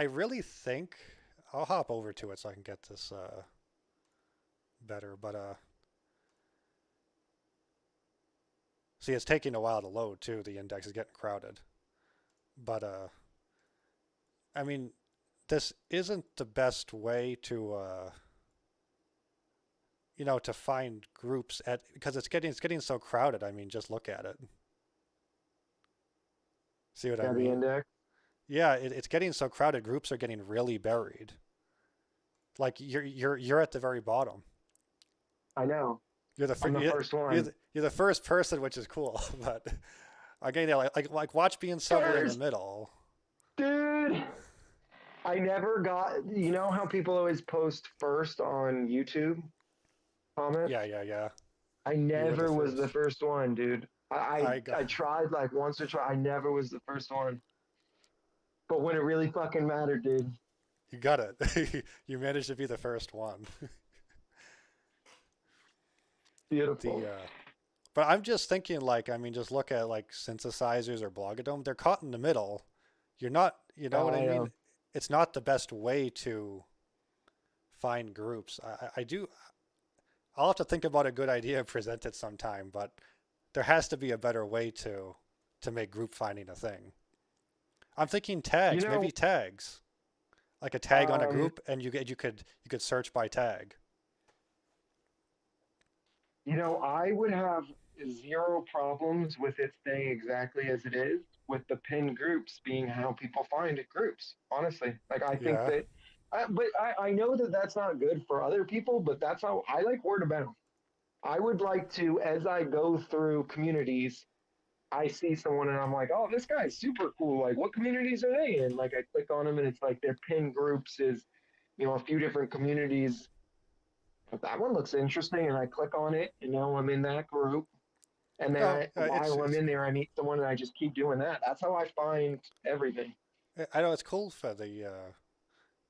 really think I'll hop over to it so I can get this better. But see, it's taking a while to load too. The index is getting crowded. But I mean, this isn't the best way to find groups at because it's getting so crowded. I mean, just look at it. See what I Yeah, the mean? index. Yeah, it's getting so crowded. Groups are getting really buried. Like you're at the very bottom. I know. You're the I'm the first you're one. you're the first person, which is cool. But again, yeah, like watch being somewhere in the First, middle. dude. I never got. You know how people always post first on YouTube? comments. Yeah. I You were the never was the first. first one, dude. I got. I tried like once or twice. I never was the first one. But when it really fucking mattered, dude. You got it. You managed to be the first one. Beautiful. The but I'm just thinking like I mean just look at like synthesizers or blogadome. They're caught in the middle. You're not, you know what I I mean? It's not the best way to find groups. I do. I'll have to think about a good idea and present it sometime, but there has to be a better way to make group finding a thing. I'm thinking you tags, know, maybe tags, like a tag on a um, group, and you could search by tag. I would have zero problems with it staying exactly as it is, with the pinned groups being how people find it groups. Honestly, like I think Yeah. that, I know that that's not good for other people, but that's how I like word of mouth. I would like to, as I go through communities, I see someone and I'm like, oh, this guy's super cool. Like, what communities are they in? Like, I click on them and it's like their pinned groups is, a few different communities. But that one looks interesting, and I click on it, and now I'm in that group. And then No, it's while I'm it's in there, I meet someone, and I just keep doing that. That's how I find everything. I know it's cool for the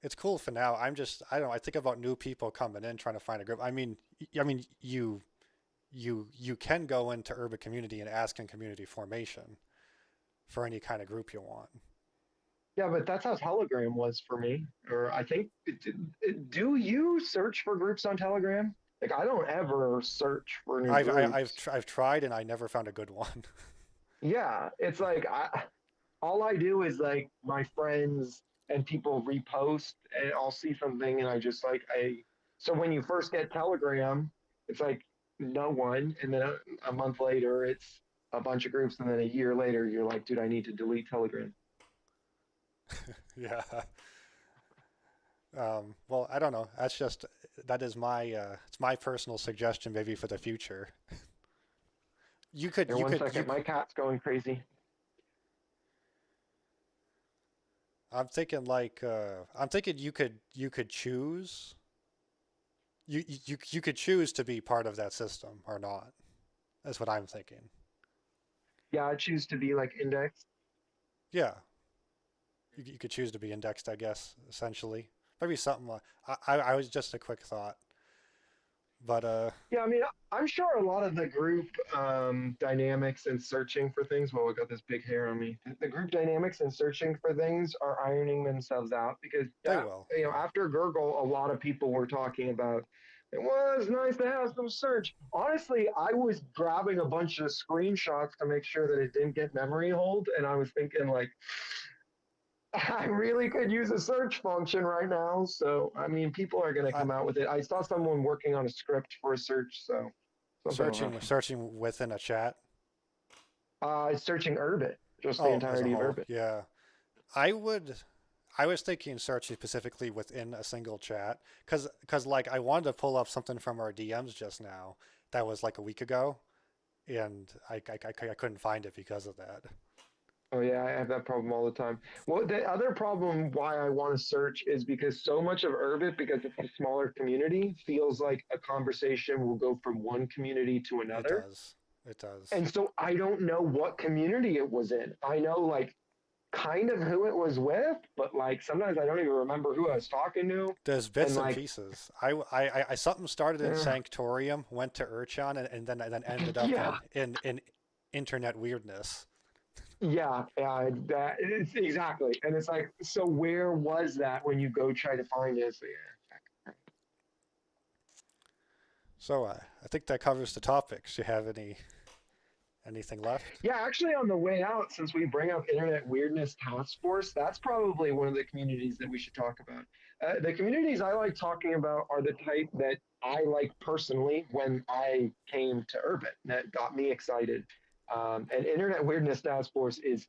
it's cool for now. I don't know. I think about new people coming in trying to find a group. I mean you can go into urban community and ask in community formation for any kind of group you want. Yeah, but that's how Telegram was for me. Or I think, do you search for groups on Telegram? Like, I don't ever search for new groups. I've tried and I never found a good one. Yeah, it's like all I do is like my friends and people repost, and I'll see something, and I just like I. So when you first get Telegram, it's like no one, and then a month later, it's a bunch of groups, and then a year later, you're like, dude, I need to delete Telegram. Yeah. Well, I don't know. That is my it's my personal suggestion maybe for the future. You could Here, you one could you second, my cat's going crazy. I'm thinking you could choose you could choose to be part of that system or not. That's what I'm thinking. Yeah, I choose to be like indexed. Yeah, you could choose to be indexed, I guess, essentially. Maybe something like I was just a quick thought, but Yeah, I mean, I'm sure a lot of the group dynamics and searching for things. Well, I got this big hair on me. The group dynamics and searching for things are ironing themselves out because, they yeah, will. Yeah. after Gurgle, a lot of people were talking about it was nice to have some search. Honestly, I was grabbing a bunch of screenshots to make sure that it didn't get memory hold, and I was thinking like, I really could use a search function right now. So, I mean, people are going to I, come out with it. I saw someone working on a script for a search, so something will happen. searching within a chat. Searching Urbit, just the Oh, as a entirety of whole, Urbit. yeah. I would. I was thinking searching specifically within a single chat, cause like I wanted to pull up something from our DMs just now that was like a week ago, and I couldn't find it because of that. Oh yeah, I have that problem all the time. Well, the other problem why I want to search is because so much of Urbit, because it's a smaller community, feels like a conversation will go from one community to It another. does. It does. And so I don't know what community it was in. I know like kind of who it was with, but like sometimes I don't even remember who I was talking to. There's And bits and like, pieces. I something started in uh, Sanctorium, went to Urchan, and then ended up yeah, in internet weirdness. yeah, that it's exactly. And it's like, so where was that when you go try to find it? So, yeah. So I think that covers the topics. You have anything left? Yeah, actually, on the way out, since we bring up Internet Weirdness Task Force, that's probably one of the communities that we should talk about. The communities I like talking about are the type that I like personally when I came to Urbit. That got me excited. And Internet Weirdness Task Force is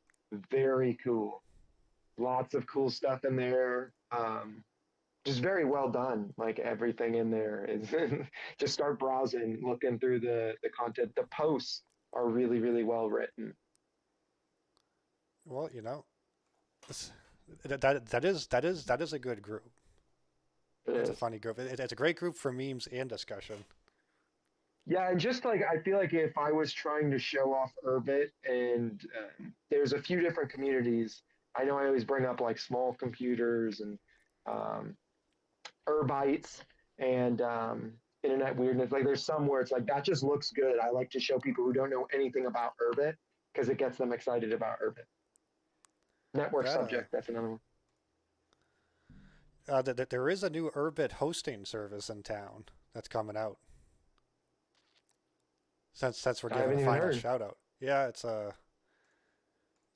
very cool. Lots of cool stuff in there. Just very well done. Like everything in there is just start browsing, looking through the content. The posts are really, really well written. Well, it's, that is a good group. It It's a is. funny group. It's a great group for memes and discussion. Yeah, and just like I feel like if I was trying to show off Urbit, and there's a few different communities. I know I always bring up like small computers and um, Urbites and internet weirdness. Like there's some where it's like that just looks good. I like to show people who don't know anything about Urbit because it gets them excited about Urbit. Network That subject, that's another one. there is a new Urbit hosting service in town that's coming out. Since we're I giving a haven't even final heard. shout out, yeah, it's the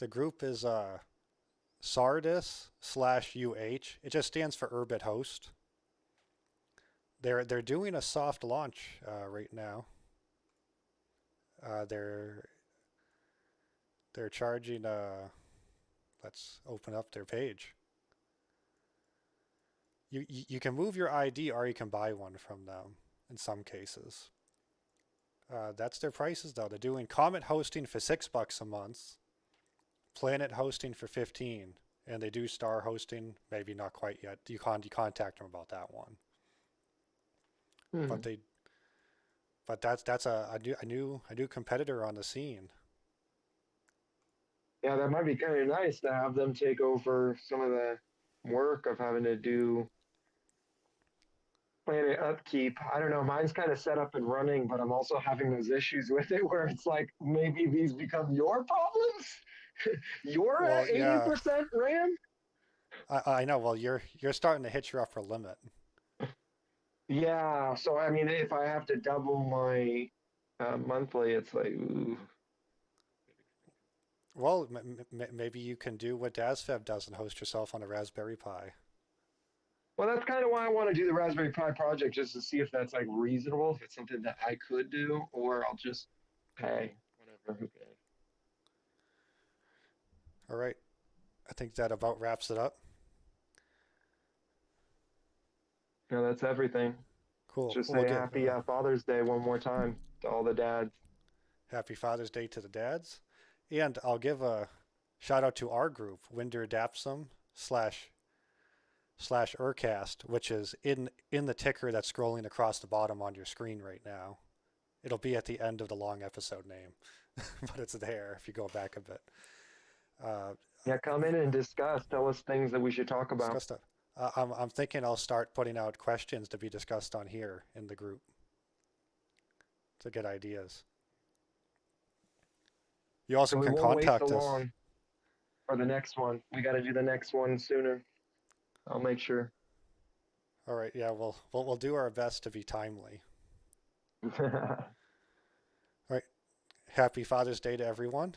group is sardys/UH. It just stands for Urbit Host. They're doing a soft launch right now. They're charging. Let's open up their page. You can move your ID or you can buy one from them in some cases. That's their prices though. They're doing Comet hosting for $6 a month, Planet hosting for 15, and they do Star hosting. Maybe not quite yet. You contact them about that one. Hmm. But they that's a new competitor on the scene. Yeah, that might be kind of nice to have them take over some of the work of having to do planet upkeep. I don't know. Mine's kind of set up and running, but I'm also having those issues with it where it's like maybe these become your problems. You're Well, at yeah, 80% RAM. I know. Well, you're starting to hit your upper limit. Yeah. So I mean, if I have to double my monthly, it's like, ooh. Well, maybe you can do what DasFeb does and host yourself on a Raspberry Pi. Well, that's kind of why I want to do the Raspberry Pi project, just to see if that's like reasonable, if it's something that I could do, or I'll just pay whatever. Who cares? All right, I think that about wraps it up. No, that's everything. Cool. Just We'll say give happy Father's Day one more time to all the dads. Happy Father's Day to the dads, and I'll give a shout out to our group, winder-dapsym slash UrCast, which is in the ticker that's scrolling across the bottom on your screen right now. It'll be at the end of the long episode name, but it's there if you go back a bit. Uh, Yeah, come in and discuss. Tell us things that we should talk about. discuss stuff. I'm thinking I'll start putting out questions to be discussed on here in the group to get ideas. You also So we can won't wait so contact us. long for the next one. We got to do the next one sooner. I'll make sure. All right, yeah, we'll do our best to be timely. All right, happy Father's Day to everyone,